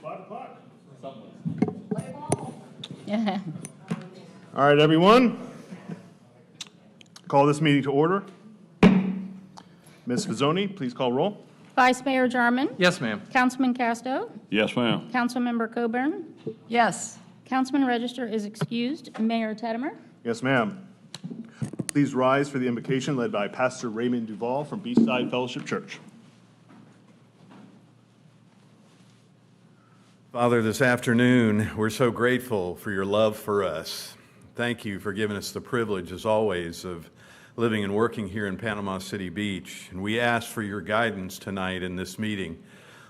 5 o'clock. Yeah. All right, everyone. Call this meeting to order. Ms. Fazzoni, please call roll. Vice Mayor Jarman. Yes, ma'am. Councilman Casto. Yes, ma'am. Councilmember Coburn. Yes. Councilman Register is excused. Mayor Teddemer. Yes, ma'am. Please rise for the invocation led by Pastor Raymond Duval from Beachside Fellowship Church. Father, this afternoon, we're so grateful for your love for us. Thank you for giving us the privilege, as always, of living and working here in Panama City Beach. And we ask for your guidance tonight in this meeting.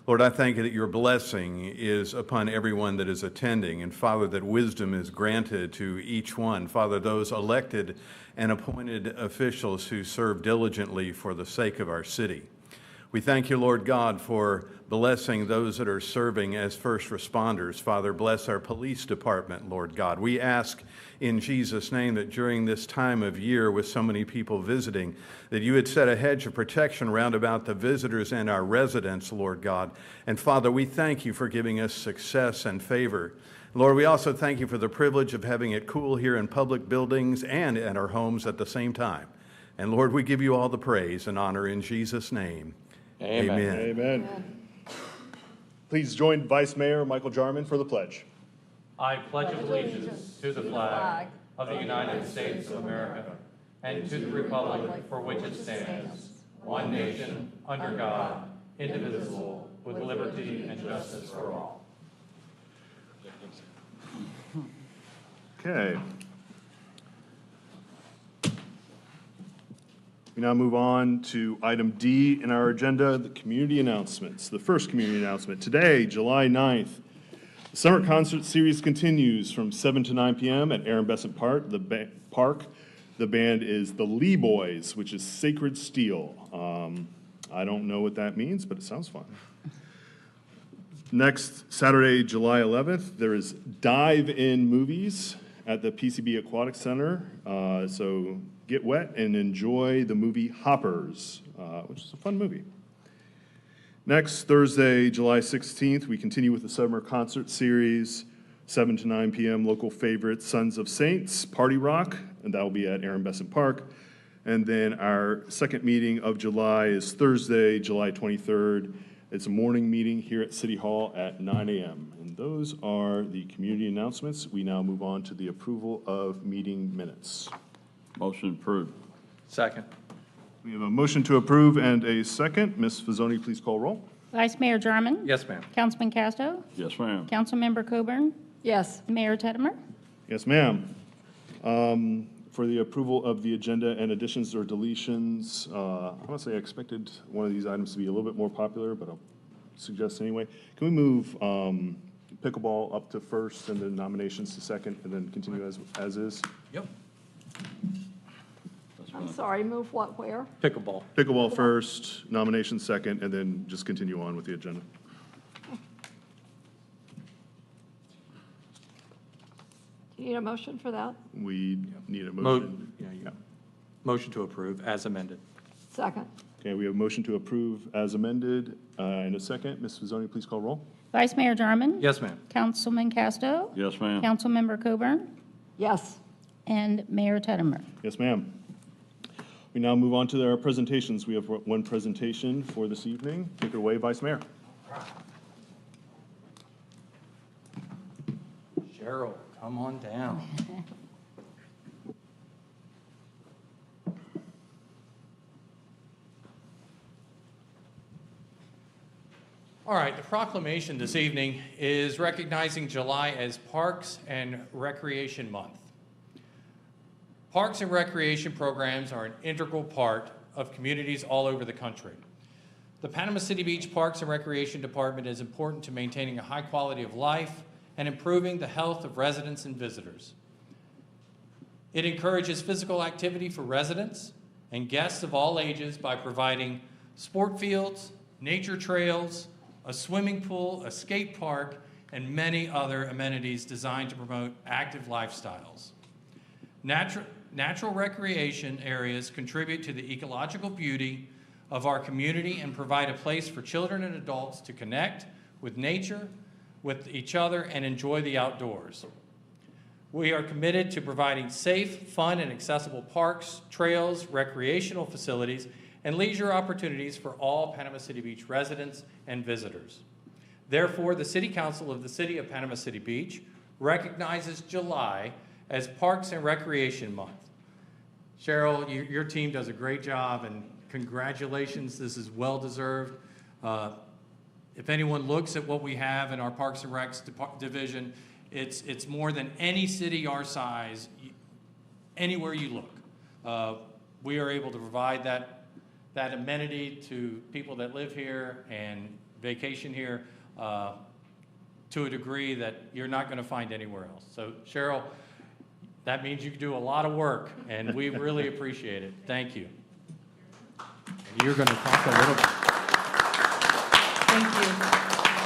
Lord, I thank you that your blessing is upon everyone that is attending. And Father, that wisdom is granted to each one. Father, those elected and appointed officials who serve diligently for the sake of our city. We thank you, Lord God, for blessing those that are serving as first responders. Father, bless our police department, Lord God. We ask in Jesus' name that during this time of year with so many people visiting, that you would set a hedge of protection round about the visitors and our residents, Lord God. And Father, we thank you for giving us success and favor. Lord, we also thank you for the privilege of having it cool here in public buildings and at our homes at the same time. And Lord, we give you all the praise and honor in Jesus' name. Amen. Amen. Please join Vice Mayor Michael Jarman for the pledge. I pledge allegiance to the flag of the United States of America and to the republic for which it stands, one nation, under God, indivisible, with liberty and justice for all. Okay. We now move on to item D in our agenda, the community announcements. The first community announcement. Today, July 9th, the summer concert series continues from 7 to 9 p.m. at Aaron Besant Park. The band is the Lee Boys, which is Sacred Steel. I don't know what that means, but it sounds fun. Next Saturday, July 11th, there is Dive-In Movies at the PCB Aquatic Center. So get wet and enjoy the movie Hoppers, which is a fun movie. Next Thursday, July 16th, we continue with the summer concert series, 7 to 9 p.m. Local favorite Sons of Saints Party Rock, and that will be at Aaron Besant Park. And then our second meeting of July is Thursday, July 23rd. It's a morning meeting here at City Hall at 9 a.m. And those are the community announcements. We now move on to the approval of meeting minutes. Motion approved. Second. We have a motion to approve and a second. Ms. Fazzoni, please call roll. Vice Mayor Jarman. Yes, ma'am. Councilman Casto. Yes, ma'am. Councilmember Coburn. Yes. Mayor Teddemer. Yes, ma'am. For the approval of the agenda and additions or deletions, honestly, I expected one of these items to be a little bit more popular, but I'll suggest anyway. Can we move pickleball up to first and then nominations to second and then continue as is? Yep. I'm sorry, move what, where? Pickleball. Pickleball first, nominations second, and then just continue on with the agenda. Do you need a motion for that? We need a motion. Motion to approve as amended. Second. Okay, we have a motion to approve as amended and a second. Ms. Fazzoni, please call roll. Vice Mayor Jarman. Yes, ma'am. Councilman Casto. Yes, ma'am. Councilmember Coburn. Yes. And Mayor Teddemer. Yes, ma'am. We now move on to our presentations. We have one presentation for this evening. Take it away, Vice Mayor. Cheryl, come on down. All right, the proclamation this evening is recognizing July as Parks and Recreation Month. Parks and recreation programs are an integral part of communities all over the country. The Panama City Beach Parks and Recreation Department is important to maintaining a high quality of life and improving the health of residents and visitors. It encourages physical activity for residents and guests of all ages by providing sport fields, nature trails, a swimming pool, a skate park, and many other amenities designed to promote active lifestyles. Natural recreation areas contribute to the ecological beauty of our community and provide a place for children and adults to connect with nature, with each other and enjoy the outdoors. We are committed to providing safe, fun, and accessible parks, trails, recreational facilities, and leisure opportunities for all Panama City Beach residents and visitors. Therefore, the City Council of the City of Panama City Beach recognizes July as Parks and Recreation Month. Cheryl, your team does a great job, and congratulations, this is well-deserved. If anyone looks at what we have in our Parks and Recs division, it's more than any city our size, anywhere you look. We are able to provide that amenity to people that live here and vacation here to a degree that you're not going to find anywhere else. So Cheryl, that means you do a lot of work, and we really appreciate it. Thank you. And you're going to talk a little bit. Thank you.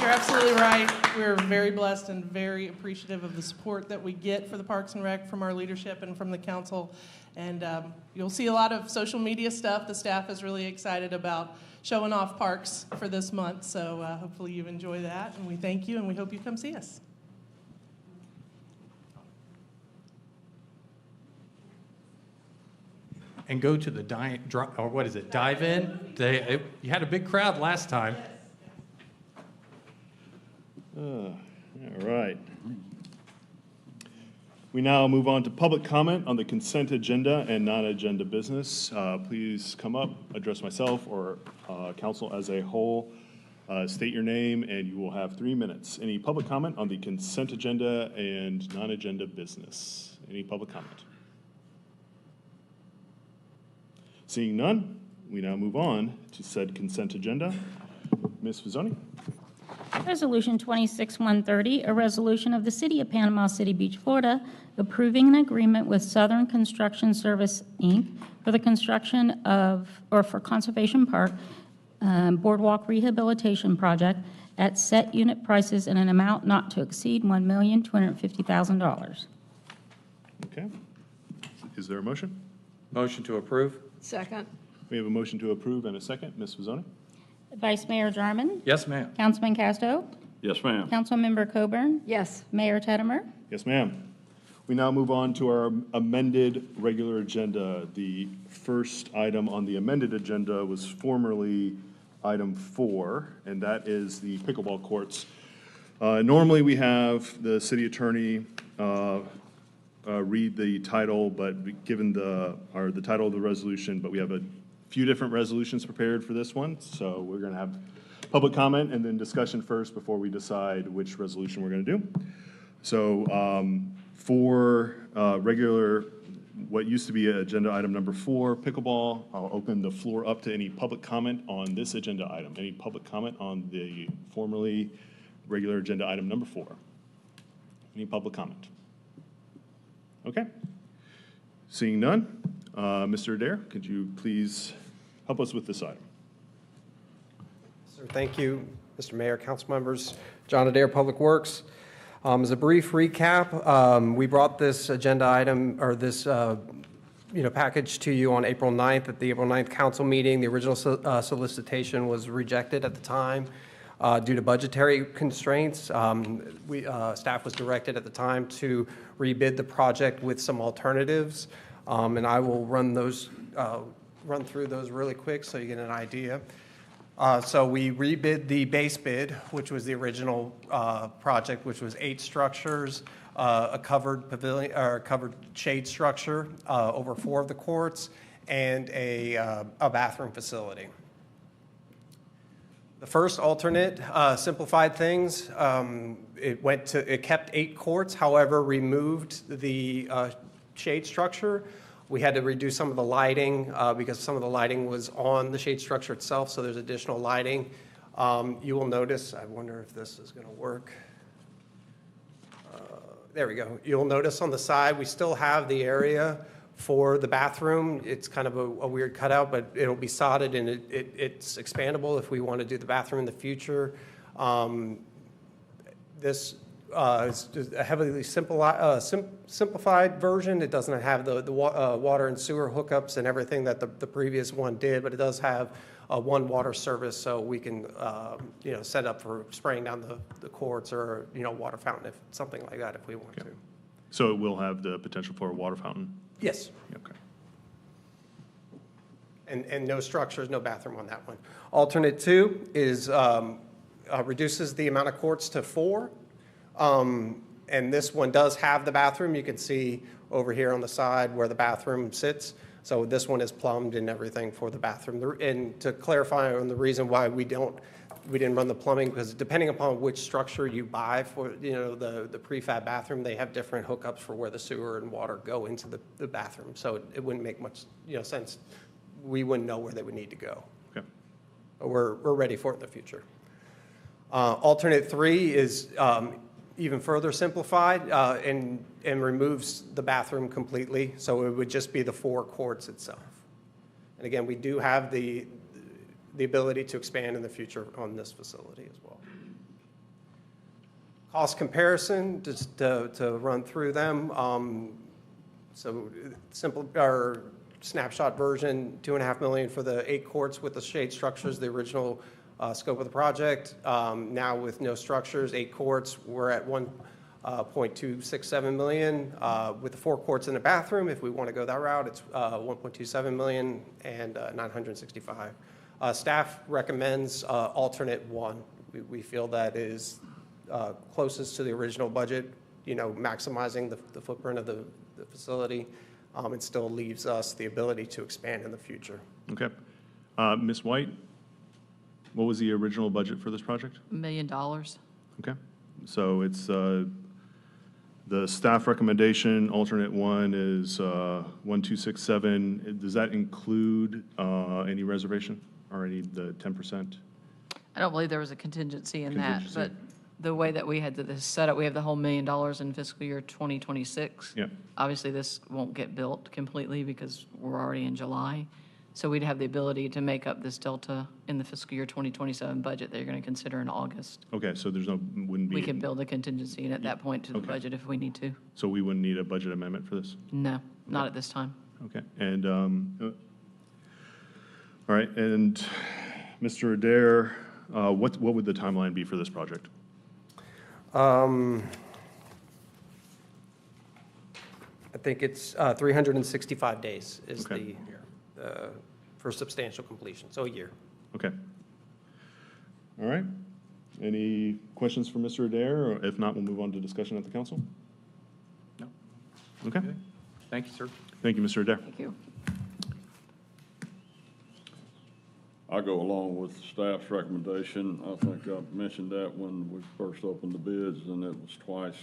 You're absolutely right. We're very blessed and very appreciative of the support that we get for the Parks and Rec from our leadership and from the council. And you'll see a lot of social media stuff. The staff is really excited about showing off parks for this month. So hopefully you enjoy that. And we thank you, and we hope you come see us. And go to the dive in. You had a big crowd last time. All right. We now move on to public comment on the consent agenda and non-agenda business. Please come up, address myself or council as a whole, state your name, and you will have 3 minutes. Any public comment on the consent agenda and non-agenda business? Any public comment? Seeing none, we now move on to said consent agenda. Ms. Fazzoni? Resolution 26-130, a resolution of the City of Panama City Beach, Florida, approving an agreement with Southern Construction Service, Inc. for the construction of, or for Conservation Park Boardwalk Rehabilitation Project at set unit prices in an amount not to exceed $1,250,000. Okay. Is there a motion? Motion to approve? Second. We have a motion to approve and a second. Ms. Fazzoni? Vice Mayor Jarman? Yes, ma'am. Councilman Casto? Yes, ma'am. Councilmember Coburn? Yes. Mayor Tettemer? Yes, ma'am. We now move on to our amended regular agenda. The first item on the amended agenda was formerly item 4, and that is the pickleball courts. Normally, we have the city attorney read the title, but given the title of the resolution, but we have a few different resolutions prepared for this one, so we're going to have public comment and then discussion first before we decide which resolution we're going to do. So for regular, what used to be agenda item number 4, pickleball, I'll open the floor up to any public comment on this agenda item. Any public comment on the formerly regular agenda item number 4? Any public comment? Okay. Seeing none, Mr. Adair, could you please help us with this item? Sir, thank you, Mr. Mayor, council members. John Adair, Public Works. As a brief recap, we brought this agenda item, or this package to you on April 9th at the April 9th council meeting. The original solicitation was rejected at the time due to budgetary constraints. Staff was directed at the time to rebid the project with some alternatives, and I will run through those really quick so you get an idea. So we rebid the base bid, which was the original project, which was 8 structures, a covered pavilion or covered shade structure over 4 of the courts, and a bathroom facility. The first alternate simplified things. It kept 8 courts, however, removed the shade structure. We had to reduce some of the lighting because some of the lighting was on the shade structure itself, so there's additional lighting. You will notice, I wonder if this is going to work. There we go. You'll notice on the side, we still have the area for the bathroom. It's kind of a weird cutout, but it'll be sodded and it's expandable if we want to do the bathroom in the future. This It's just a heavily simplified version. It doesn't have the water and sewer hookups and everything that the previous one did, but it does have one water service, so we can, set up for spraying down the courts or, water fountain, if something like that, if we want to. So it will have the potential for a water fountain? Yes. Okay. And no structures, no bathroom on that one. Alternate 2 is, reduces the amount of courts to 4. And this one does have the bathroom. You can see over here on the side where the bathroom sits. So this one is plumbed and everything for the bathroom. And to clarify on the reason why we didn't run the plumbing, because depending upon which structure you buy for, the prefab bathroom, they have different hookups for where the sewer and water go into the bathroom. So it wouldn't make much, sense. We wouldn't know where they would need to go. Okay. But we're ready for it in the future. Alternate 3 is even further simplified and removes the bathroom completely, so it would just be the 4 courts itself. And again, we do have the ability to expand in the future on this facility as well. Cost comparison, just to run through them. So simple, or snapshot version, $2.5 million for the 8 courts with the shade structures, the original scope of the project. Now with no structures, 8 courts, we're at $1.267 million. With the 4 courts in the bathroom, if we want to go that route, it's $1.27 million and $965. Staff recommends alternate 1. We feel that is closest to the original budget, maximizing the footprint of the facility. It still leaves us the ability to expand in the future. Okay. Ms. White, what was the original budget for this project? $1 million. Okay. So it's, the staff recommendation, alternate 1 is 1267. Does that include any reservation or the 10%? I don't believe there was a contingency in that, Contingency. but the way that we had this set up, we have the whole $1 million in fiscal year 2026. Yeah. Obviously, this won't get built completely because we're already in July. So we'd have the ability to make up this delta in the fiscal year 2027 budget that you're going to consider in August. Okay, so wouldn't be. We could build a contingency in at that point to the Okay. budget if we need to. So we wouldn't need a budget amendment for this? No, not at this time. Okay, and, all right, and Mr. Adair, what would the timeline be for this project? I think it's 365 days is Okay. for substantial completion, so a year. Okay. All right. Any questions for Mr. Adair? Or if not, we'll move on to discussion at the council. No. Okay. Thank you, sir. Thank you, Mr. Adair. Thank you. I go along with staff's recommendation. I think I mentioned that when we first opened the bids, and it was twice,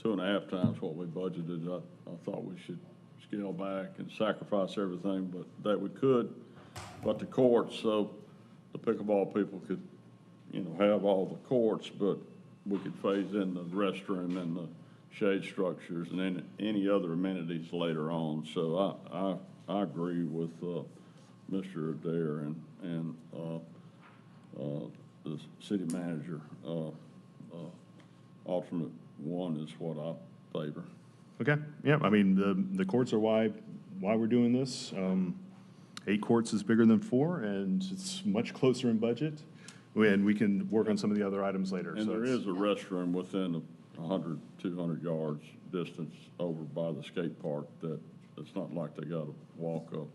2.5 times what we budgeted. I thought we should scale back and sacrifice everything, but that we could. But the courts, so the pickleball people could, have all the courts, but we could phase in the restroom and the shade structures and then any other amenities later on. So I agree with Mr. Adair and the city manager. Alternate 1 is what I favor. Okay, yeah, I mean, the courts are why we're doing this. 8 courts is bigger than 4, and it's much closer in budget, and we can work on some of the other items later. And So there it's- is a restroom within 100, 200 yards distance over by the skate park that it's not like they got to walk up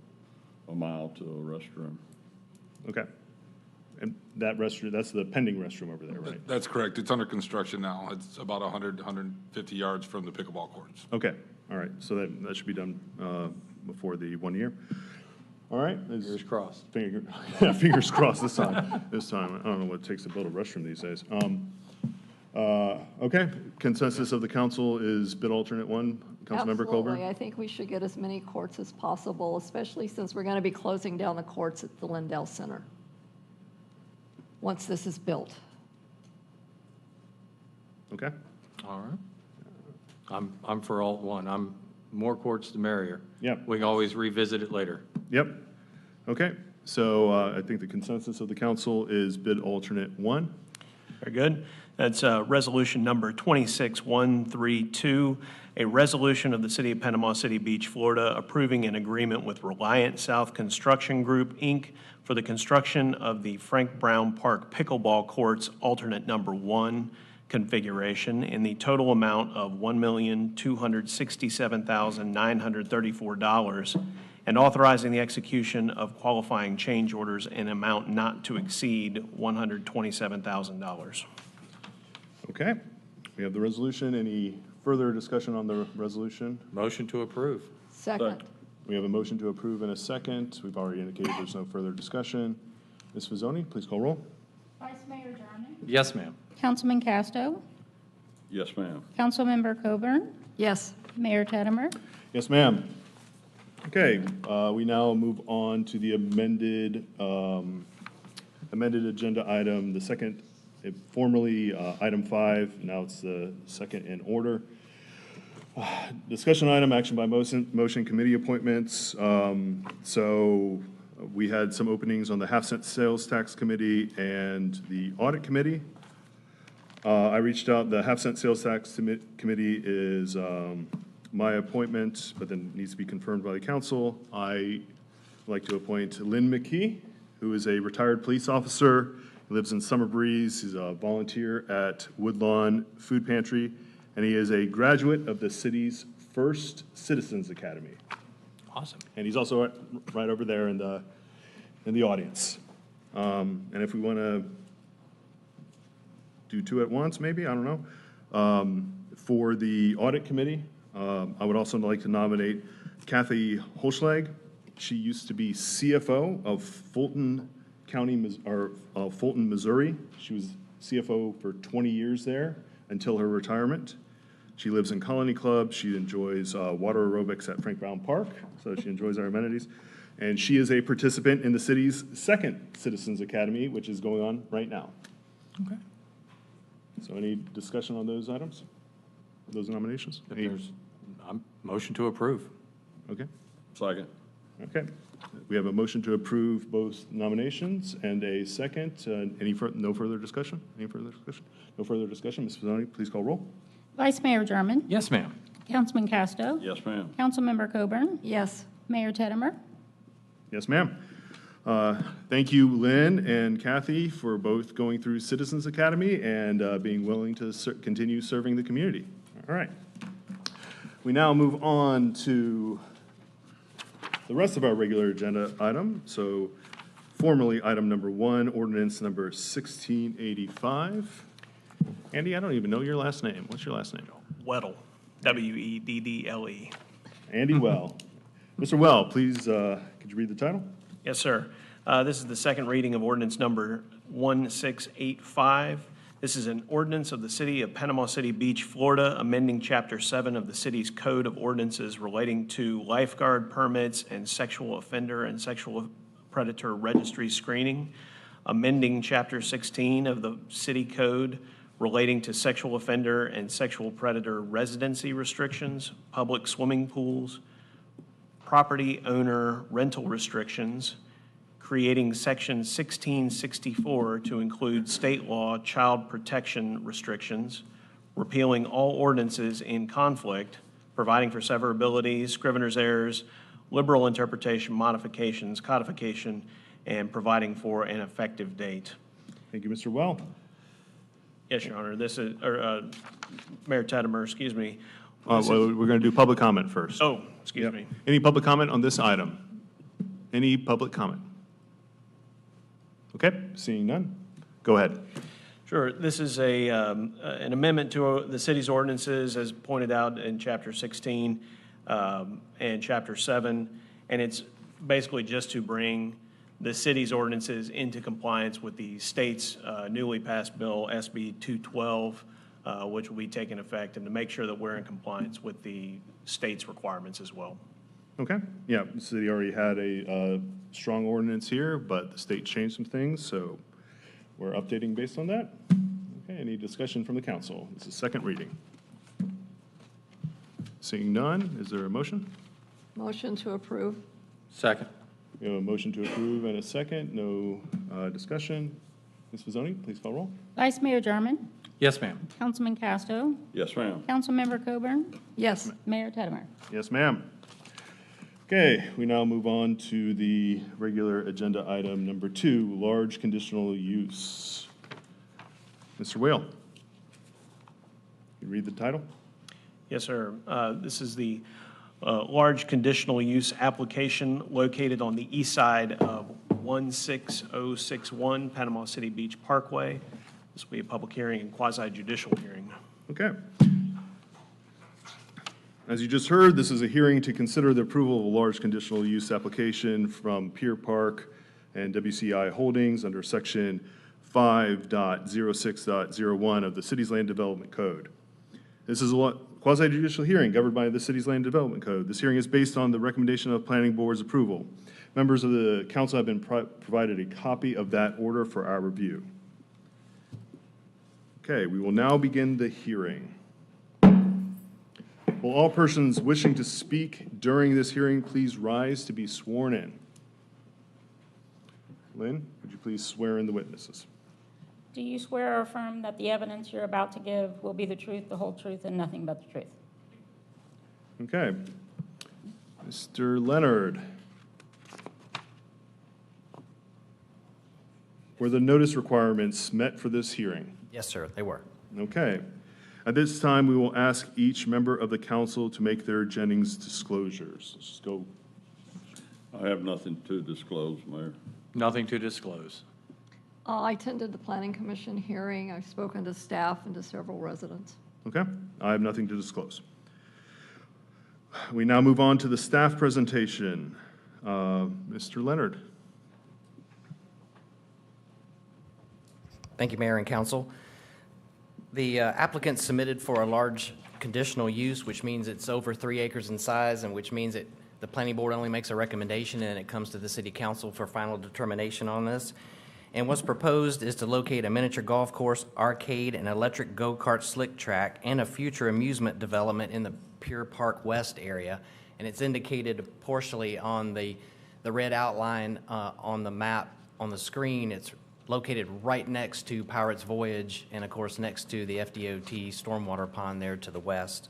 a mile to a restroom. Okay. And that restroom, that's the pending restroom over there, right? That's correct. It's under construction now. It's about 100, 150 yards from the pickleball courts. Okay, all right, so that should be done before the 1 year. All right. Fingers crossed. Fingers crossed this time. This time, I don't know what it takes to build a restroom these days. Okay, consensus of the council is bid alternate 1, Councilmember Colburn? Absolutely. I think we should get as many courts as possible, especially since we're going to be closing down the courts at the Lindell Center once this is built. Okay, All right. I'm for alt 1. More courts the merrier. Yep. We can always revisit it later. yep. Okay, so I think the consensus of the council is bid alternate 1. Very good. That's resolution number 26132, a resolution of the City of Panama City Beach, Florida, approving an agreement with Reliant South Construction Group, Inc. for the construction of the Frank Brown Park pickleball courts alternate number 1 configuration in the total amount of $1,267,934, and authorizing the execution of qualifying change orders in amount not to exceed $127,000. Okay, we have the resolution. Any further discussion on the resolution? Motion to approve. Second. We have a motion to approve and a second. We've already indicated there's no further discussion. Ms. Fazzoni, please call roll. Vice Mayor Jarman. Yes, ma'am. Councilman Casto. Yes, ma'am. Councilmember Coburn. Yes. Mayor Tettemer. Yes, ma'am. Okay, we now move on to the amended agenda item, the second, formerly item 5, now it's the second in order. Discussion item, action by motion committee appointments. So we had some openings on the half-cent sales tax committee and the audit committee. I reached out, the half-cent sales tax committee is my appointment, but then needs to be confirmed by the council. I would like to appoint Lynn McKee, who is a retired police officer, lives in Summer Breeze. He's a volunteer at Woodlawn Food Pantry, and he is a graduate of the city's first Citizens Academy. Awesome. And he's also right over there in the audience. And if we want to do two at once, maybe, I don't know. For the audit committee, I would also like to nominate Kathy Holschlag. She used to be CFO of Fulton County, or Fulton, Missouri. She was CFO for 20 years there until her retirement. She lives in Colony Club. She enjoys water aerobics at Frank Brown Park, so she enjoys our amenities. And she is a participant in the city's second Citizens Academy, which is going on right now. Okay. So any discussion on those items, those nominations? If there's, motion to approve. Okay, Second. okay. We have a motion to approve both nominations and a second. No further discussion? Any further discussion? No further discussion. Ms. Fazzoni, please call roll. Vice Mayor Jarman. Yes, ma'am. Councilman Casto. Yes, ma'am. Councilmember Coburn. Yes. Mayor Tettemer. Yes, ma'am. Thank you, Lynn and Kathy, for both going through Citizens Academy and being willing to continue serving the community. All right. We now move on to the rest of our regular agenda item. So formally, item number 1, ordinance number 1685. Andy, I don't even know your last name. What's your last name? Weddle, W-E-D-D-L-E. Andy Well. Mr. Well, please, could you read the title? Yes, sir. This is the second reading of ordinance number 1685. This is an ordinance of the City of Panama City Beach, Florida, amending Chapter 7 of the city's Code of Ordinances relating to lifeguard permits and sexual offender and sexual predator registry screening, amending Chapter 16 of the City Code relating to sexual offender and sexual predator residency restrictions, public swimming pools, property owner rental restrictions, creating Section 1664 to include state law child protection restrictions, repealing all ordinances in conflict, providing for severability, scrivener's errors, liberal interpretation, modifications, codification, and providing for an effective date. Thank you, Mr. Well. Yes, Your Honor, this is, Mayor Tettemer, excuse me. Well, we're going to do public comment first. Oh, excuse Yep. me. Any public comment on this item? Any public comment? Okay, seeing none. Go ahead. Sure. This is an amendment to the city's ordinances as pointed out in Chapter 16 and Chapter 7. And it's basically just to bring the city's ordinances into compliance with the state's newly passed bill, SB 212, which will be taking effect, and to make sure that we're in compliance with the state's requirements as well. Okay, yeah, the city already had a strong ordinance here, but the state changed some things, so we're updating based on that. Okay, any discussion from the council? This is second reading. Seeing none, is there a motion? Motion to approve. Second. We have a motion to approve and a second, no discussion. Ms. Mazzoni, please call roll. Vice Mayor Jarman, Yes, ma'am. Councilman Casto, Yes, ma'am. Councilmember Coburn, Yes. Mayor Tettemer. Yes, ma'am. Okay, we now move on to the regular agenda item number 2, large conditional use. Mr. Whale, you read the title? Yes, sir. This is the large conditional use application located on the east side of 16061 Panama City Beach Parkway. This will be a public hearing and quasi-judicial hearing. Okay. As you just heard, this is a hearing to consider the approval of a large conditional use application from Pier Park and WCI Holdings under Section 5.06.01 of the City's Land Development Code. This is a quasi-judicial hearing governed by the City's Land Development Code. This hearing is based on the recommendation of Planning Board's approval. Members of the council have been provided a copy of that order for our review. Okay, we will now begin the hearing. Will all persons wishing to speak during this hearing please rise to be sworn in? Lynn, would you please swear in the witnesses? Do you swear or affirm that the evidence you're about to give will be the truth, the whole truth, and nothing but the truth? Okay. Mr. Leonard. Were the notice requirements met for this hearing? Yes, sir, they were. Okay. At this time, we will ask each member of the council to make their Jennings disclosures. Let's just go. I have nothing to disclose, Mayor. Nothing to disclose. I attended the Planning Commission hearing. I've spoken to staff and to several residents. Okay. I have nothing to disclose. We now move on to the staff presentation. Mr. Leonard. Thank you, Mayor and Council. The applicant submitted for a large conditional use, which means it's over 3 acres in size, and which means that the planning board only makes a recommendation and it comes to the city council for final determination on this. And what's proposed is to locate a miniature golf course, arcade, and electric go-kart slick track, and a future amusement development in the Pier Park West area. And it's indicated partially on the red outline on the map on the screen. It's located right next to Pirates Voyage and, of course, next to the FDOT stormwater pond there to the west.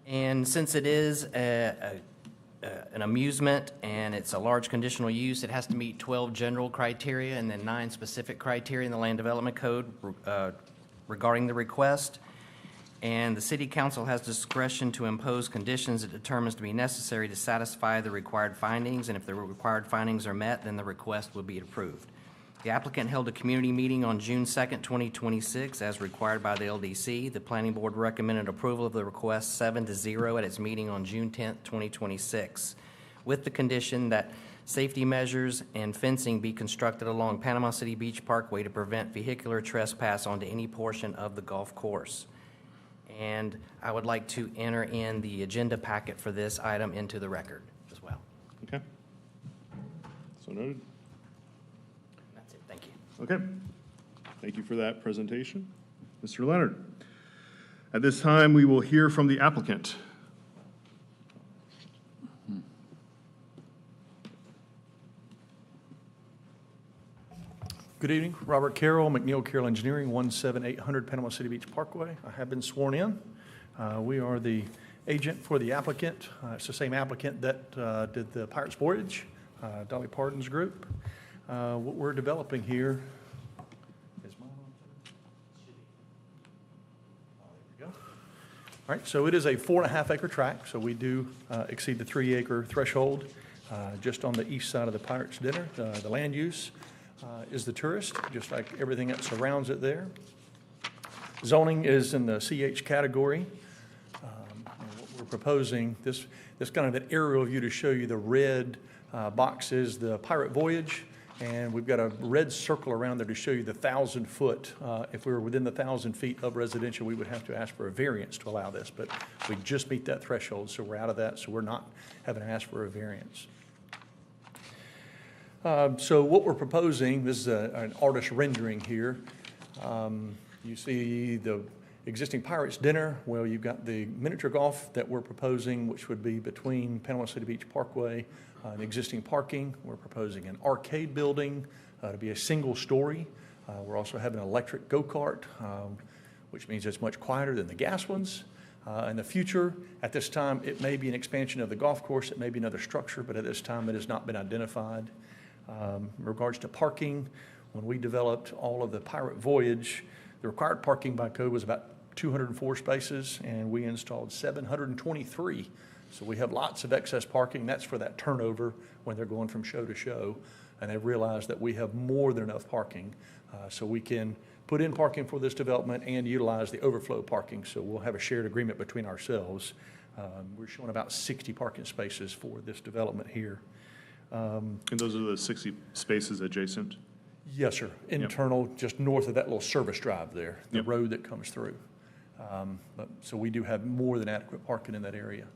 And since it is an amusement and it's a large conditional use, it has to meet 12 general criteria and then 9 specific criteria in the Land Development Code regarding the request. And the City Council has discretion to impose conditions it determines to be necessary to satisfy the required findings, and if the required findings are met, then the request will be approved. The applicant held a community meeting on June 2nd, 2026, as required by the LDC. The Planning Board recommended approval of the request 7-0 at its meeting on June 10th, 2026, with the condition that safety measures and fencing be constructed along Panama City Beach Parkway to prevent vehicular trespass onto any portion of the golf course. And I would like to enter in the agenda packet for this item into the record as well. Okay. So noted. That's it. Thank you. Okay. Thank you for that presentation. Mr. Leonard. At this time, we will hear from the applicant. Good evening, Robert Carroll, McNeil Carroll Engineering, 17800 Panama City Beach Parkway. I have been sworn in. We are the agent for the applicant. It's the same applicant that did the Pirates Voyage, Dolly Parton's group. What we're developing here is mine on? There we go. All right, so it is a 4.5 acre tract, so we do exceed the 3 acre threshold just on the east side of the Pirates Dinner. The land use is the tourist, just like everything that surrounds it there. Zoning is in the CH category. And what we're proposing, this kind of an aerial view to show you the red box is the Pirate Voyage, and we've got a red circle around there to show you the 1,000 foot. If we were within the 1,000 feet of residential, we would have to ask for a variance to allow this, but we just meet that threshold, so we're out of that, so we're not having to ask for a variance. So what we're proposing, this is an artist rendering here. You see the existing Pirates Dinner. Well, you've got the miniature golf that we're proposing, which would be between Panama City Beach Parkway and existing parking. We're proposing an arcade building to be a single story. We're also having an electric go-kart, which means it's much quieter than the gas ones. In the future, at this time, it may be an expansion of the golf course, it may be another structure, but at this time, it has not been identified. In regards to parking, when we developed all of the Pirate Voyage, the required parking by code was about 204 spaces, and we installed 723. So we have lots of excess parking. That's for that turnover when they're going from show to show. And they've realized that we have more than enough parking, so we can put in parking for this development and utilize the overflow parking. So we'll have a shared agreement between ourselves. We're showing about 60 parking spaces for this development here. And those are the 60 spaces adjacent? Yes, sir. Internal, just north of that little service drive there, the road that comes through. So we do have more than adequate parking in that area.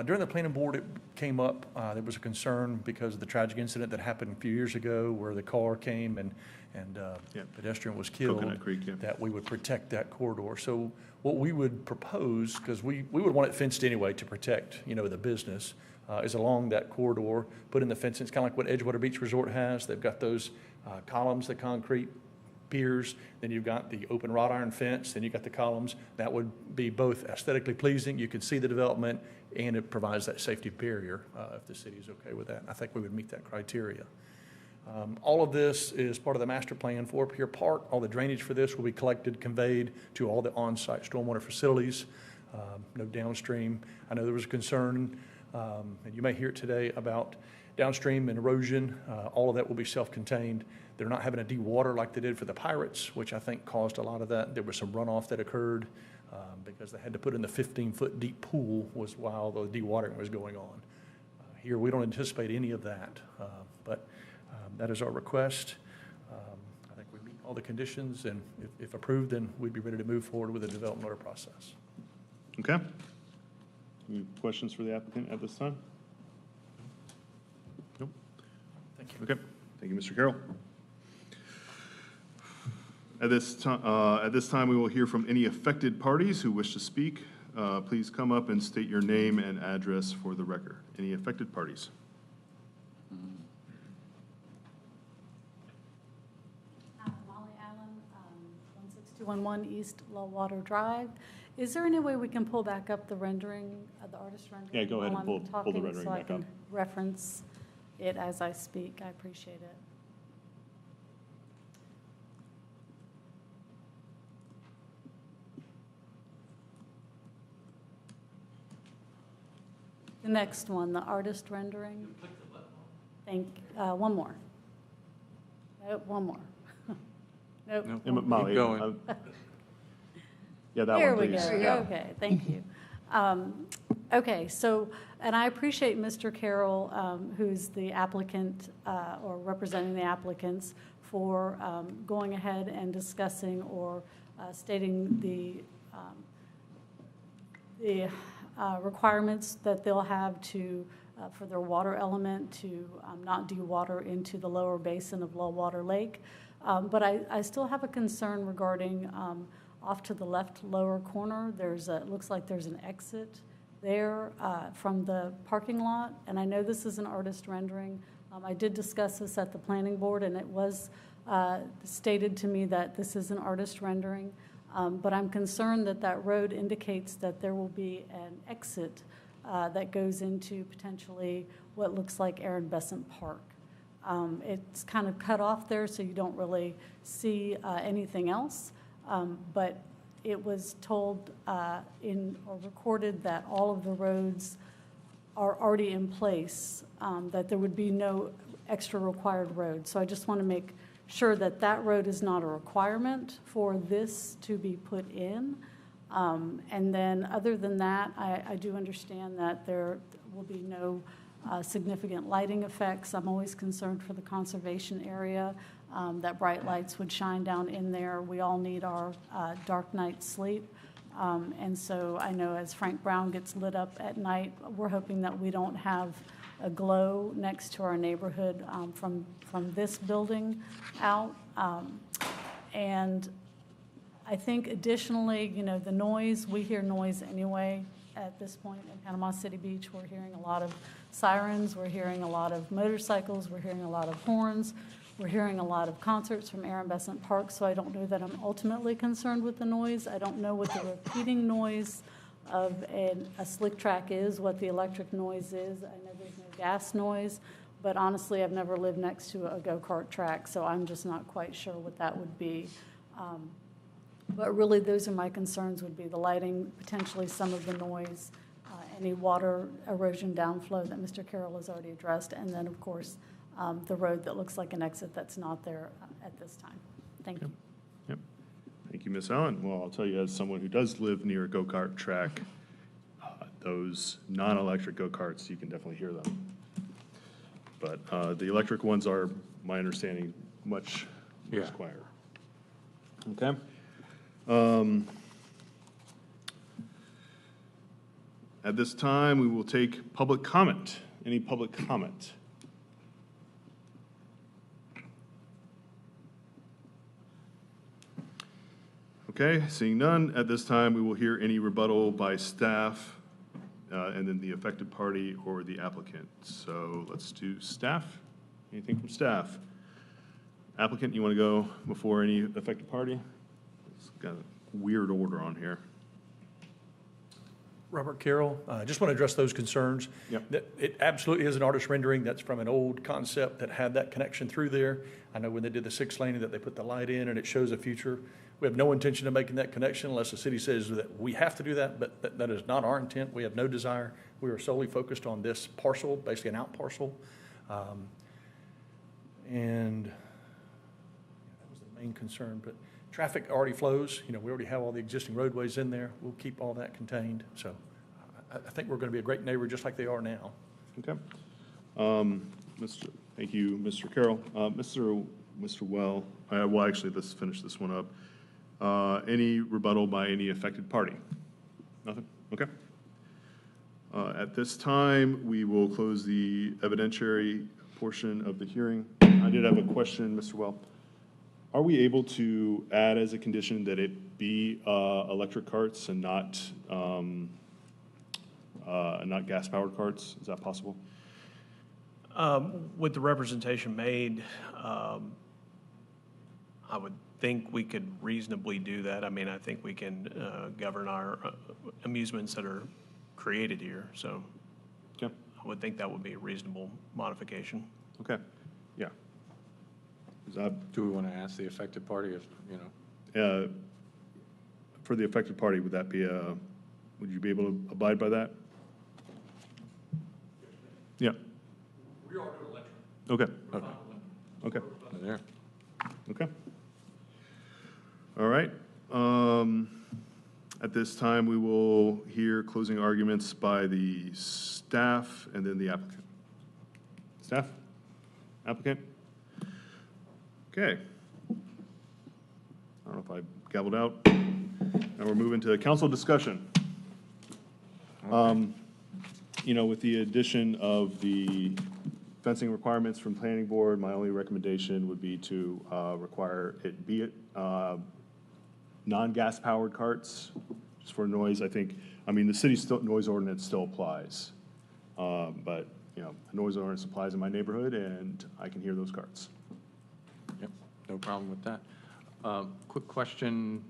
During the planning board, it came up, there was a concern because of the tragic incident that happened a few years ago where the car came and pedestrian was killed, Coconut Creek, that we would protect that corridor. So what we would propose, because we would want it fenced anyway to protect, the business, is along that corridor, put in the fencing. It's kind of like what Edgewater Beach Resort has. They've got those columns, the concrete piers, then you've got the open wrought iron fence, then you've got the columns. That would be both aesthetically pleasing, you can see the development, and it provides that safety barrier if the city is okay with that. I think we would meet that criteria. All of this is part of the master plan for Pier Park. All the drainage for this will be collected, conveyed to all the on-site stormwater facilities, no downstream. I know there was a concern, and you may hear it today, about downstream and erosion. All of that will be self-contained. They're not having a dewater like they did for the Pirates, which I think caused a lot of that. There was some runoff that occurred because they had to put in the 15-foot deep pool was while the dewatering was going on. Here, we don't anticipate any of that, but that is our request. I think we meet all the conditions, and if approved, then we'd be ready to move forward with the development order process. Okay. Any questions for the applicant at this time? Nope. Thank you. Okay. Thank you, Mr. Carroll. At this time, we will hear from any affected parties who wish to speak. Please come up and state your name and address for the record. Any affected parties? Molly Allen, 16211 East Lowwater Drive. Is there any way we can pull back up the rendering, the artist rendering? Yeah, go ahead while and I'm pull the talking, rendering so I back can up. reference it as I speak? I appreciate it. The next one, the artist rendering. One more. Nope, one more. Nope. Yeah, Molly, Keep going. Yeah, that There one, we please. go. Okay, thank you. Okay, so, and I appreciate Mr. Carroll, who's the applicant or representing the applicants, for going ahead and discussing or stating the requirements that they'll have to, for their water element to not dewater into the lower basin of Lowwater Lake. But I still have a concern regarding off to the left lower corner, it looks like there's an exit there from the parking lot. And I know this is an artist rendering. I did discuss this at the planning board, and it was stated to me that this is an artist rendering. But I'm concerned that that road indicates that there will be an exit that goes into potentially what looks like Aaron Besant Park. It's kind of cut off there, so you don't really see anything else. But it was told or recorded that all of the roads are already in place, that there would be no extra required road. So I just want to make sure that that road is not a requirement for this to be put in. And then other than that, I do understand that there will be no significant lighting effects. I'm always concerned for the conservation area, that bright lights would shine down in there. We all need our dark night sleep. And so I know as Frank Brown gets lit up at night, we're hoping that we don't have a glow next to our neighborhood from this building out. And I think additionally, the noise, we hear noise anyway at this point in Panama City Beach. We're hearing a lot of sirens, we're hearing a lot of motorcycles, we're hearing a lot of horns, We're hearing a lot of concerts from Aaron Besant Park, so I don't know that I'm ultimately concerned with the noise. I don't know what the repeating noise of a slick track is, what the electric noise is. I know there's no gas noise, but honestly, I've never lived next to a go-kart track, so I'm just not quite sure what that would be. But really, those are my concerns, would be the lighting, potentially some of the noise, any water erosion downflow that Mr. Carroll has already addressed, and then, of course, the road that looks like an exit that's not there at this time. Thank you. Yep. Thank you, Ms. Allen. Well, I'll tell you, as someone who does live near a go-kart track, those non-electric go-karts, you can definitely hear them. But the electric ones are, my understanding, much quieter. Okay? At this time, we will take public comment. Any public comment? Okay, seeing none, at this time, we will hear any rebuttal by staff, and then the affected party or the applicant. So let's do staff. Anything from staff? Applicant, you want to go before any affected party? It's got a weird order on here. Robert Carroll, just want to address those concerns. Yep. It absolutely is an artist rendering. That's from an old concept that had that connection through there. I know when they did the 6-lane that they put the light in and it shows a future. We have no intention of making that connection unless the city says that we have to do that, but that is not our intent. We have no desire. We are solely focused on this parcel, basically an out parcel. And that was the main concern, but traffic already flows. We already have all the existing roadways in there. We'll keep all that contained. So I think we're going to be a great neighbor just like they are now. Okay. Thank you, Mr. Carroll. Mr. Well, well, actually, let's finish this one up. Any rebuttal by any affected party? Nothing? Okay. At this time, we will close the evidentiary portion of the hearing. I did have a question, Mr. Well. Are we able to add as a condition that it be electric carts and not gas-powered carts? Is that possible? With the representation made, I would think we could reasonably do that. I mean, I think we can govern our amusements that are created here, so okay. I would think that would be a reasonable modification. Okay, yeah. Do we want to ask the affected party if, For the affected party, would that be would you be able to abide by that? Yeah. We are doing electric. Okay. Okay. there? Okay. All right. At this time, we will hear closing arguments by the staff and then the applicant. Staff? Applicant? Okay. I don't know if I gabbled out. Now we're moving to council discussion. With the addition of the fencing requirements from planning board, my only recommendation would be to require it be non-gas powered carts, just for noise. The city's noise ordinance still applies. But, the noise ordinance applies in my neighborhood and I can hear those carts. Yep, no problem with that. Quick question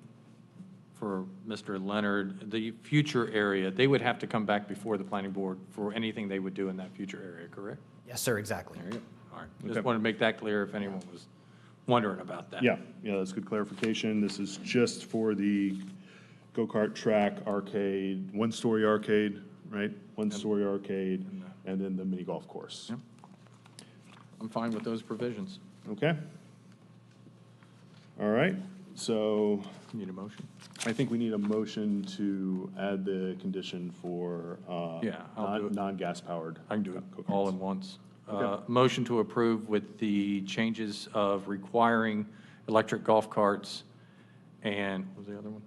for Mr. Leonard. The future area, they would have to come back before the planning board for anything they would do in that future area, correct? Yes, sir, exactly. There you go. All right. Okay. Just wanted to make that clear if anyone was wondering about that. Yeah, that's good clarification. This is just for the go-kart track arcade, one-story arcade, right? One-story arcade, and then the mini golf course. Yep. I'm fine with those provisions. Okay. All right, so Need a motion? I think we need a motion to add the condition for I'll do it. non-gas powered. I can do it go-karts. all in once. Okay. Motion to approve with the changes of requiring electric golf carts and, what was the other one?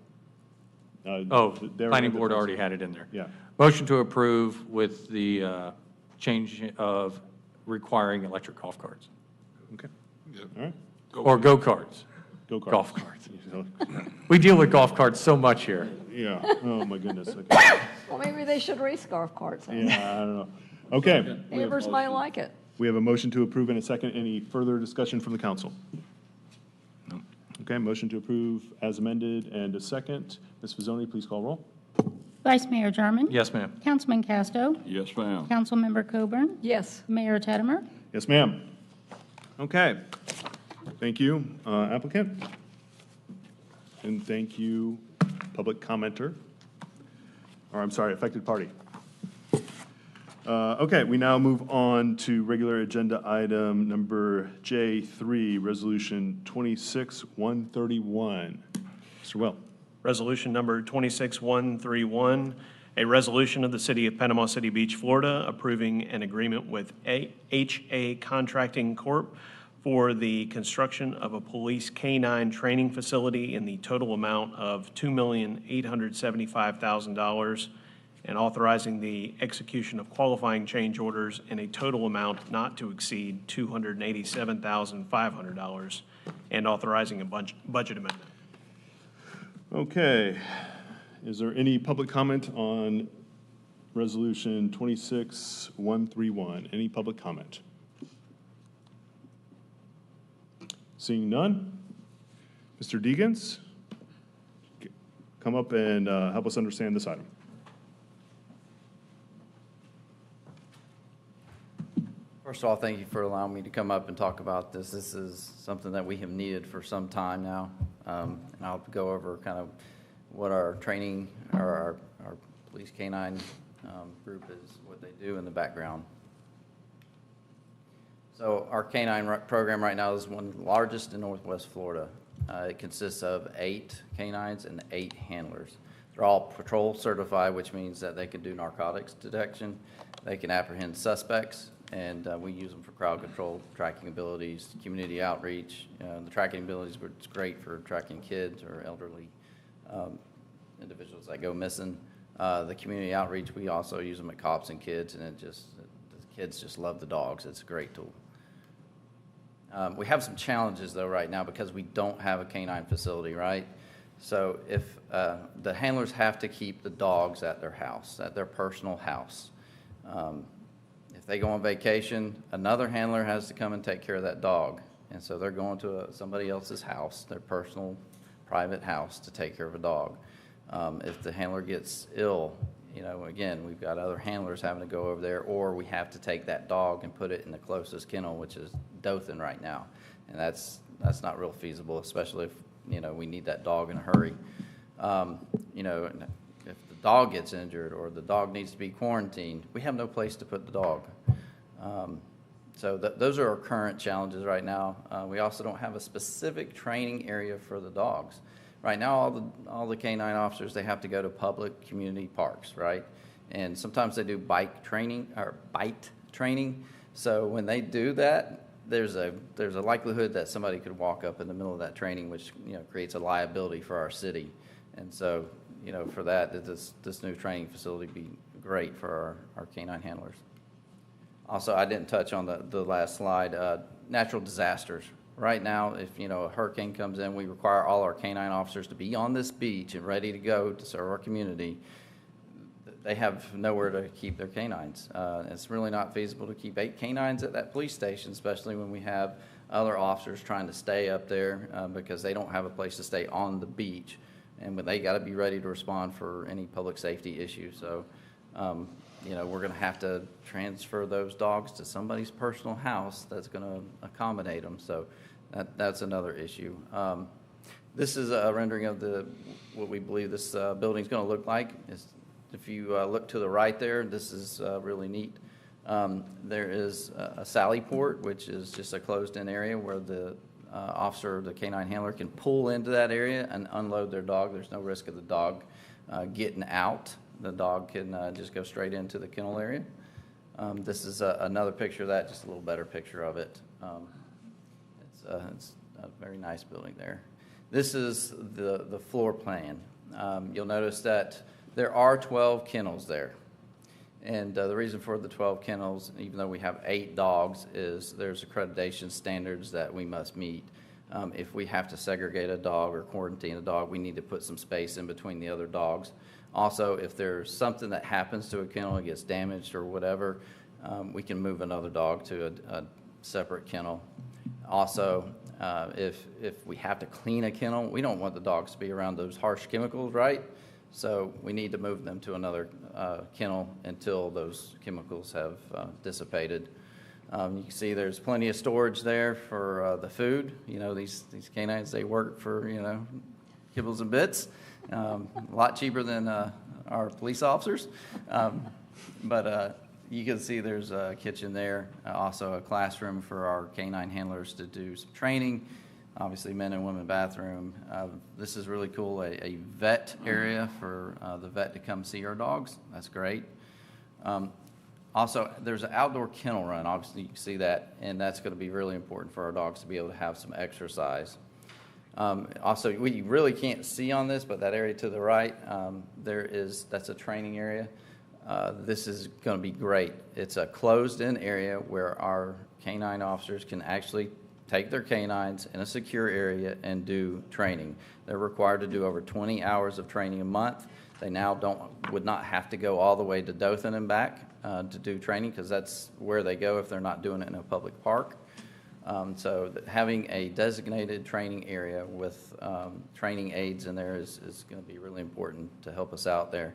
Planning board already had it in there. Yeah. Motion to approve with the change of requiring electric golf carts. Okay, Yep. all right. Or go-karts. Go-karts. Golf carts. We deal with golf carts so much here. Yeah, oh my goodness. Okay. Well, maybe they should race golf carts. Yeah, I don't know. Okay. Neighbors might like it. We have a motion to approve and a second. Any further discussion from the council? Okay, motion to approve as amended and a second. Ms. Fazzoni, please call roll. Vice Mayor Jarman? Yes, ma'am. Councilman Casto? Yes, ma'am. Councilmember Coburn? Yes. Mayor Tettemer? Yes, ma'am. Okay. Thank you, applicant. And thank you, public commenter. Or I'm sorry, affected party. Okay, we now move on to regular agenda item number J3, Resolution 26-131. Mr. Will. Resolution number 26131, a resolution of the City of Panama City Beach, Florida, approving an agreement with HA Contracting Corp. For the construction of a police K-9 training facility in the total amount of $2,875,000 and authorizing the execution of qualifying change orders in a total amount not to exceed $287,500 and authorizing a budget amendment. Okay. Is there any public comment on Resolution 26-131? Any public comment? Seeing none? Mr. Deegans, come up and help us understand this item. First of all, thank you for allowing me to come up and talk about this. This is something that we have needed for some time now. And I'll go over kind of what our training, or our police K-9 group is, what they do in the background. So our K-9 program right now is one of the largest in Northwest Florida. It consists of 8 K-9s and 8 handlers. They're all patrol certified, which means that they can do narcotics detection, they can apprehend suspects, and we use them for crowd control, tracking abilities, community outreach. The tracking abilities were great for tracking kids or elderly individuals that go missing. The community outreach, we also use them at cops and kids, and the kids just love the dogs. It's a great tool. We have some challenges, though, right now because we don't have a K-9 facility, right? So if the handlers have to keep the dogs at their house, at their personal house. If they go on vacation, another handler has to come and take care of that dog. And so they're going to somebody else's house, their personal, private house, to take care of a dog. If the handler gets ill, again, we've got other handlers having to go over there, or we have to take that dog and put it in the closest kennel, which is Dothan right now. And that's not real feasible, especially if, we need that dog in a hurry. If the dog gets injured or the dog needs to be quarantined, we have no place to put the dog. So those are our current challenges right now. We also don't have a specific training area for the dogs. Right now, all the K-9 officers, they have to go to public community parks, right? And sometimes they do bite training. So when they do that, there's a likelihood that somebody could walk up in the middle of that training, which creates a liability for our city. And so, for that, this new training facility would be great for our K-9 handlers. Also, I didn't touch on the last slide, natural disasters. Right now, if a hurricane comes in, we require all our K-9 officers to be on this beach and ready to go to serve our community. They have nowhere to keep their K-9s. It's really not feasible to keep 8 K-9s at that police station, especially when we have other officers trying to stay up there because they don't have a place to stay on the beach. And they got to be ready to respond for any public safety issue. So, we're going to have to transfer those dogs to somebody's personal house that's going to accommodate them. So that's another issue. This is a rendering of what we believe this building is going to look like. If you look to the right there, this is really neat. There is a sally port, which is just a closed-in area where the officer, the K-9 handler, can pull into that area and unload their dog. There's no risk of the dog getting out. The dog can just go straight into the kennel area. This is another picture of that, just a little better picture of it. It's a very nice building there. This is the floor plan. You'll notice that there are 12 kennels there. And the reason for the 12 kennels, even though we have 8 dogs, is there's accreditation standards that we must meet. If we have to segregate a dog or quarantine a dog, we need to put some space in between the other dogs. Also, if there's something that happens to a kennel, it gets damaged or whatever, we can move another dog to a separate kennel. Also, if we have to clean a kennel, we don't want the dogs to be around those harsh chemicals, right? So we need to move them to another kennel until those chemicals have dissipated. You can see there's plenty of storage there for the food. You know, these canines, they work for, you know, kibbles and bits. A lot cheaper than our police officers. But you can see there's a kitchen there, also a classroom for our canine handlers to do some training, obviously men and women bathroom. This is really cool, a vet area for the vet to come see our dogs. That's great. Also, there's an outdoor kennel run. Obviously, you can see that, and that's going to be really important for our dogs to be able to have some exercise. Also, we really can't see on this, but that area to the right, that's a training area. This is going to be great. It's a closed-in area where our canine officers can actually take their canines in a secure area and do training. They're required to do over 20 hours of training a month. They now would not have to go all the way to Dothan and back to do training, because that's where they go if they're not doing it in a public park. So having a designated training area with training aids in there is going to be really important to help us out there.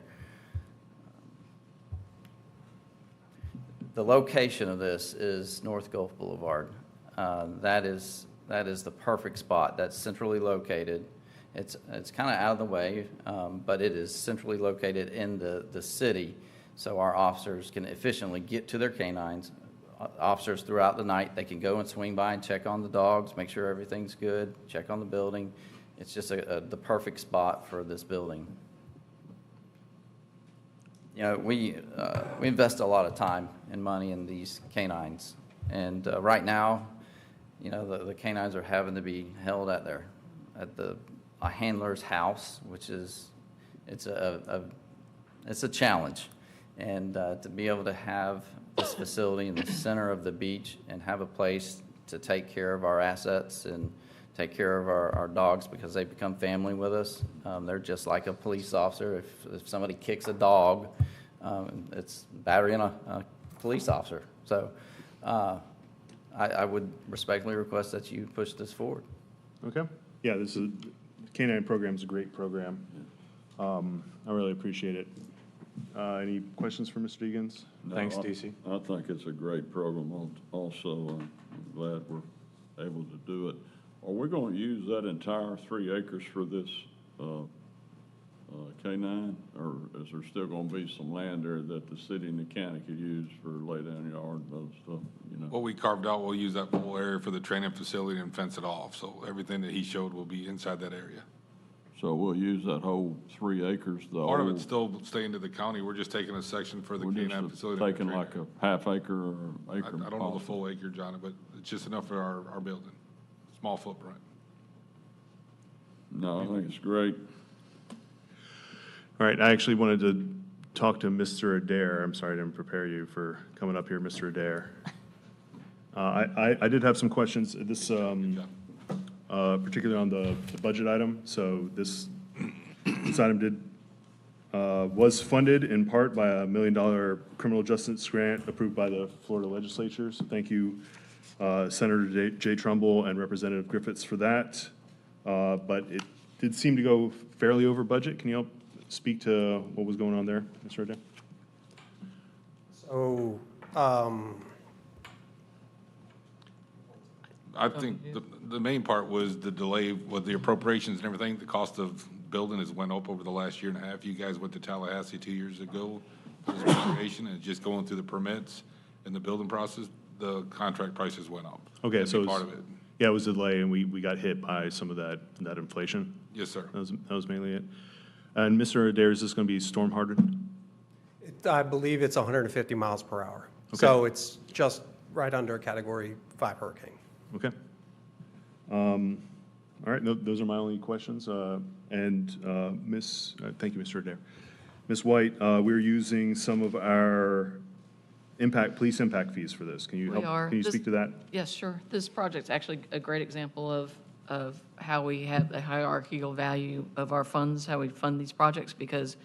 The location of this is North Gulf Boulevard. That is the perfect spot. That's centrally located. It's kind of out of the way, but it is centrally located in the city, so our officers can efficiently get to their canines. Officers throughout the night, they can go and swing by and check on the dogs, make sure everything's good, check on the building. It's just the perfect spot for this building. You know, we invest a lot of time and money in these canines, and right now, you know, the canines are having to be held at a handler's house, which is it's a challenge, and to be able to have this facility in the center of the beach and have a place to take care of our assets and take care of our dogs, because they become family with us. They're just like a police officer. If somebody kicks a dog, it's battery on a police officer. So I would respectfully request that you push this forward. Okay. Yeah, the Canine program is a great program. I really appreciate it. Any questions for Mr. Egan's? Thanks, DC. I think it's a great program also. I'm glad we're able to do it. Are we going to use that entire 3 acres for this canine, or is there still going to be some land there that the city and the county could use for lay down yard and other stuff, you know? What we carved out, we'll use that full area for the training facility and fence it off. So everything that he showed will be inside that area. So we'll use that whole 3 acres, Part of it's still staying to the county. We're just taking a section for the canine facility. Taking like a half acre or acre? I don't know the full acre, John, but it's just enough for our building. Small footprint. No, I think it's great. All right, I actually wanted to talk to Mr. Adair. I'm sorry I didn't prepare you for coming up here, Mr. Adair. I did have some questions. This, particularly on the budget item. So this item was funded in part by $1 million criminal justice grant approved by the Florida legislature. So thank you, Senator Jay Trumbull and Representative Griffiths, for that. But it did seem to go fairly over budget. Can you help speak to what was going on there, Mr. Adair? So, I think the main part was the delay with the appropriations and everything. The cost of building has went up over the last year and a half. You guys went to Tallahassee 2 years ago for this recreation, and just going through the permits and the building process, the contract prices went up. Okay, That'd so be part of it. Yeah, it was a delay, and we got hit by some of that inflation. Yes, sir. That was mainly it. And Mr. Adair, is this going to be storm hardened? I believe it's 150 miles per hour. Okay. So it's just right under a Category 5 hurricane. Okay. All right, those are my only questions. Thank you, Mr. Adair. Ms. White, we're using some of our police impact fees for this. Can you help? We are. Can you speak to that? Yes, sure. This project's actually a great example of how we have the hierarchical value of our funds, how we fund these projects, because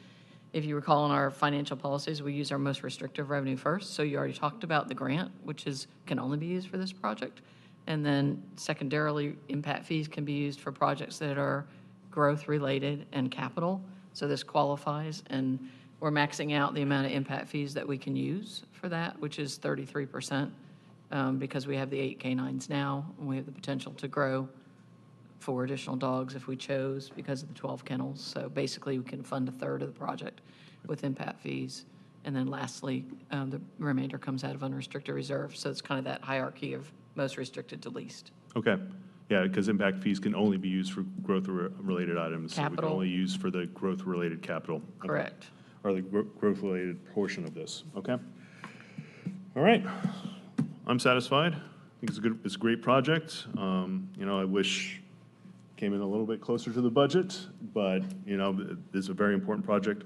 If you recall in our financial policies, we use our most restrictive revenue first. So you already talked about the grant, which can only be used for this project. And then secondarily, impact fees can be used for projects that are growth-related and capital. So this qualifies, and we're maxing out the amount of impact fees that we can use for that, which is 33%, because we have the 8 canines now, and we have the potential to grow 4 additional dogs if we chose because of the 12 kennels. So basically, we can fund a third of the project with impact fees. And then lastly, the remainder comes out of unrestricted reserve. So it's kind of that hierarchy of most restricted to least. Okay, yeah, because impact fees can only be used for growth-related items. So we can Capital. only use for the growth-related capital. Okay. Correct. Or the growth-related portion of this, okay? All right, I'm satisfied. I think it's a great project. You know, I wish it came in a little bit closer to the budget, but, you know, it's a very important project.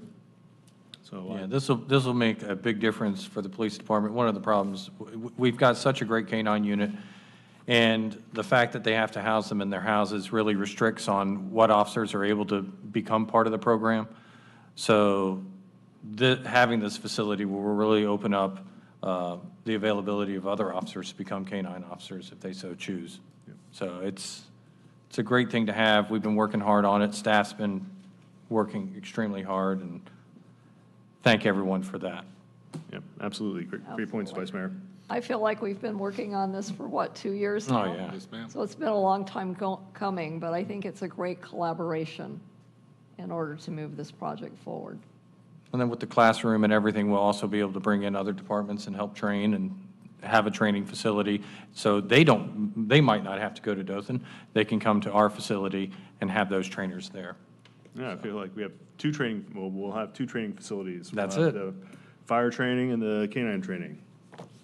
So, Yeah, this will make a big difference for the police department. One of the problems, we've got such a great canine unit, and the fact that they have to house them in their houses really restricts on what officers are able to become part of the program. So having this facility will really open up the availability of other officers to become canine officers if they so choose. So it's a great thing to have. We've been working hard on it. Staff's been working extremely hard, and thank everyone for that. Yeah, absolutely. Great points, Vice Mayor. I feel like we've been working on this for, what, 2 years now? Oh, yeah. Yes, ma'am. So it's been a long time coming, but I think it's a great collaboration in order to move this project forward. And then with the classroom and everything, we'll also be able to bring in other departments and help train and have a training facility. So they might not have to go to Dothan. They can come to our facility and have those trainers there. Yeah, I feel like we have we'll have 2 training facilities. That's We'll have it. the fire training and the canine training.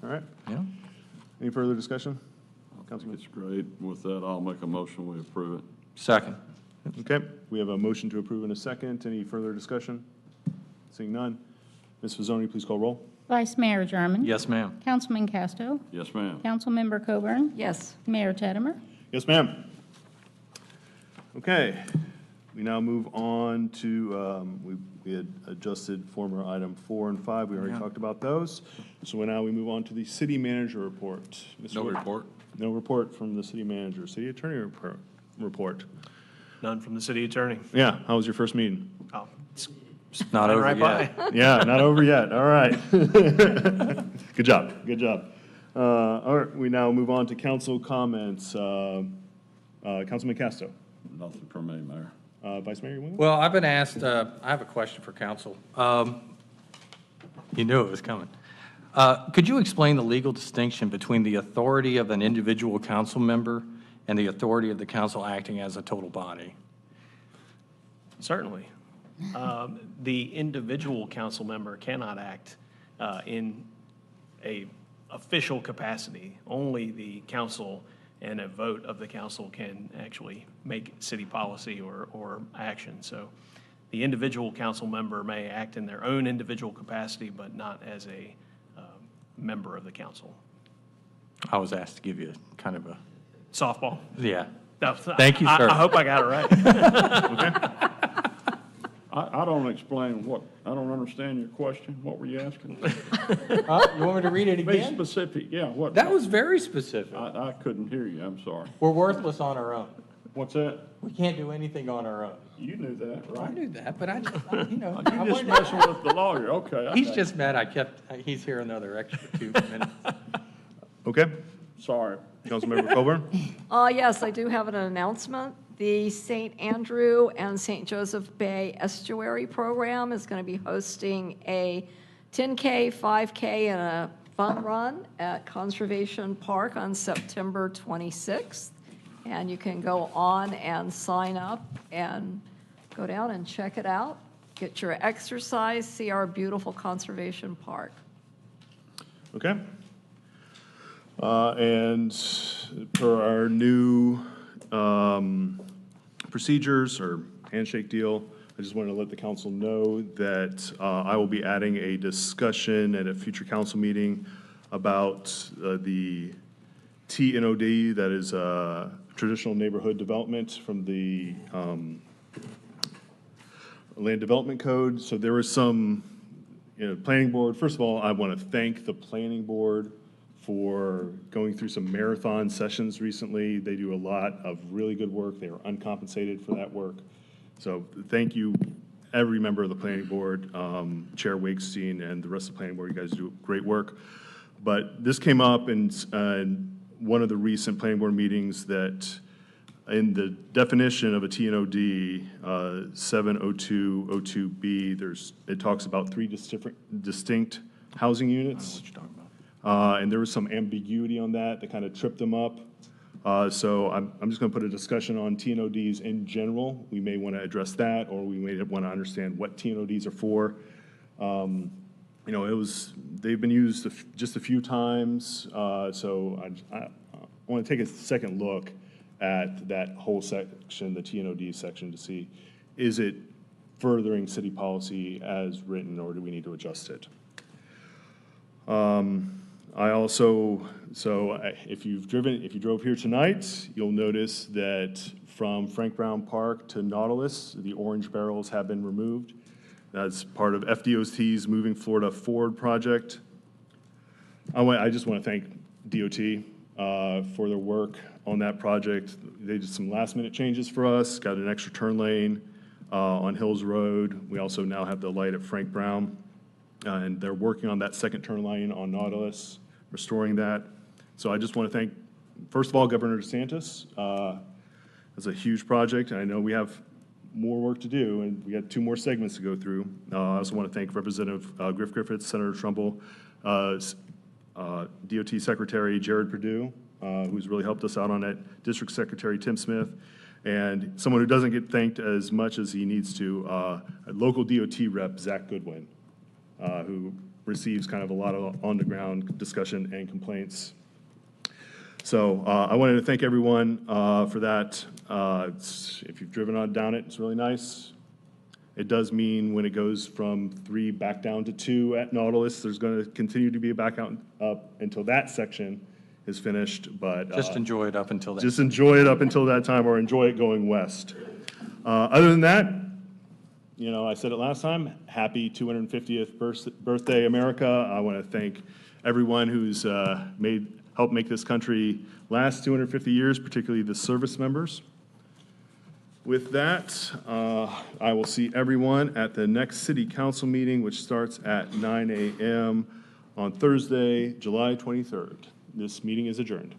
All right. Yeah. Any further discussion? Councilman? It's great. With that, I'll make a motion, we approve it. Second. Okay, we have a motion to approve in a second. Any further discussion? Seeing none. Ms. Fazzoni, please call roll. Vice Mayor Jarman. Yes, ma'am. Councilman Casto. Yes, ma'am. Councilmember Coburn. Yes. Mayor Teddemer. Yes, ma'am. Okay, we now move on to, we had adjusted former item 4 and 5. We already talked about those. So now we move on to the city manager report. Mr. No Wood? report. No report from the city manager. City attorney report. None from the city attorney. Yeah, how was your first meeting? Oh, it's Not over right yet. by. Yeah, not over yet. All right. Good job. Good job. All right, we now move on to council comments. Councilman Casto. Nothing from me, Mayor. Vice Mayor Wing? Well, I've been asked, I have a question for council. You knew it was coming. Could you explain the legal distinction between the authority of an individual council member and the authority of the council acting as a total body? Certainly. The individual council member cannot act in a official capacity. Only the council and a vote of the council can actually make city policy or action. So the individual council member may act in their own individual capacity, but not as a member of the council. I was asked to give you kind of a, Softball. yeah. No, Thank you, sir. I hope I got it right. I don't explain I don't understand your question. What were you asking? You want me to read it Be again? specific, yeah, what? That was very specific. I couldn't hear you, I'm sorry. We're worthless on our own. What's that? We can't do anything on our own. You knew that, I right? knew that, but I just, you know. You're just messing with the lawyer, okay. I He's got just mad he's here another extra 2 minutes. Okay. you. Sorry. Councilmember Coburn? Yes, I do have an announcement. The St. Andrew and St. Joseph Bay Estuary Program is going to be hosting a 10K, 5K, and a fun run at Conservation Park on September 26th. And you can go on and sign up and go down and check it out, get your exercise, see our beautiful Conservation Park. Okay. And for our new procedures or handshake deal, I just wanted to let the council know that I will be adding a discussion at a future council meeting about the TNOD, that is traditional neighborhood development from the land development code. So there was some, planning board. First of all, I want to thank the planning board for going through some marathon sessions recently. They do a lot of really good work. They are uncompensated for that work. So thank you, every member of the planning board, Chair Wakestein and the rest of the planning board. You guys do great work. But this came up in one of the recent planning board meetings, that in the definition of a TNOD, 70202B, it talks about three distinct housing units. And there was some ambiguity on that kind of tripped them up. So I'm just going to put a discussion on TNODs in general. We may want to address that, or we may want to understand what TNODs are for. They've been used just a few times, so I want to take a second look at that whole section, the TNOD section, to see, is it furthering city policy as written, or do we need to adjust it? If you drove here tonight, you'll notice that from Frank Brown Park to Nautilus, the orange barrels have been removed. That's part of FDOT's Moving Florida Forward project. I just want to thank DOT for their work on that project. They did some last-minute changes for us, got an extra turn lane on Hills Road. We also now have the light at Frank Brown, and they're working on that second turn lane on Nautilus, restoring that. So I just want to thank, first of all, Governor DeSantis. It's a huge project, and I know we have more work to do, and we got 2 more segments to go through. I also want to thank Representative Griff Griffiths, Senator Trumbull, DOT Secretary Jared Perdue, who's really helped us out on it, District Secretary Tim Smith, and someone who doesn't get thanked as much as he needs to, local DOT rep Zach Goodwin, who receives kind of a lot of on-the-ground discussion and complaints. So I wanted to thank everyone for that. If you've driven on down it, it's really nice. It does mean when it goes from 3 back down to 2 at Nautilus, there's going to continue to be a back out up until that section is finished. But Just enjoy it up until then. Just enjoy it up until that time, or enjoy it going west. Other than that, I said it last time, happy 250th birthday, America. I want to thank everyone who's helped make this country last 250 years, particularly the service members. With that, I will see everyone at the next city council meeting, which starts at 9 a.m. on Thursday, July 23rd. This meeting is adjourned.